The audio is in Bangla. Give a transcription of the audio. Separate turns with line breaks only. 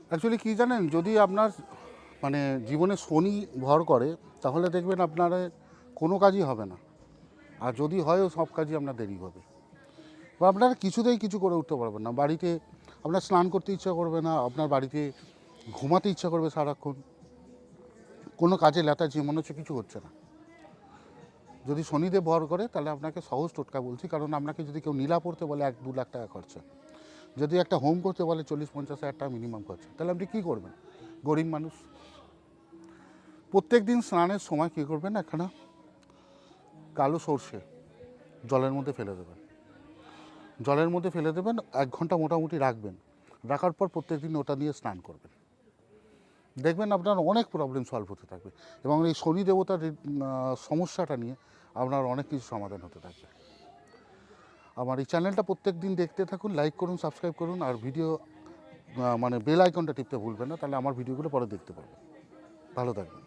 অ্যাকচুয়ালি কী জানেন, যদি আপনার মানে জীবনে শনি ভর করে তাহলে দেখবেন আপনার কোনো কাজই হবে না, আর যদি হয়ও সব কাজই আপনার দেরি হবে, বা আপনারা কিছুতেই কিছু করে উঠতে পারবেন না। বাড়িতে আপনার স্নান করতে ইচ্ছা করবে না, আপনার বাড়িতে ঘুমাতে ইচ্ছা করবে সারাক্ষণ, কোনো কাজে লেতাজি মনে হচ্ছে কিছু হচ্ছে না। যদি শনিদেব ভর করে তাহলে আপনাকে সহজ টোটকা বলছি, কারণ আপনাকে যদি কেউ নীলা পড়তে বলে 1-2 লাখ টাকা খরচা, যদি একটা হোম করতে বলে 40-50 হাজার টাকা মিনিমাম খরচা, তাহলে আপনি কী করবেন? গরিব মানুষ। প্রত্যেক দিন স্নানের সময় কী করবেন, একখানা কালো সর্ষে জলের মধ্যে ফেলে দেবেন, জলের মধ্যে ফেলে দেবেন, 1 ঘন্টা মোটামুটি রাখবেন, রাখার পর প্রত্যেক দিন ওটা নিয়ে স্নান করবেন, দেখবেন আপনার অনেক প্রবলেম সলভ হতে থাকবে, এবং এই শনি দেবতার সমস্যাটা নিয়ে আপনার অনেক কিছু সমাধান হতে থাকবে। আমার এই চ্যানেলটা প্রত্যেক দিন দেখতে থাকুন, লাইক করুন, সাবস্ক্রাইব করুন, আর ভিডিও মানে বেল আইকনটা টিপতে ভুলবেন না, তাহলে আমার ভিডিওগুলো পরে দেখতে পাবেন। ভালো থাকবেন।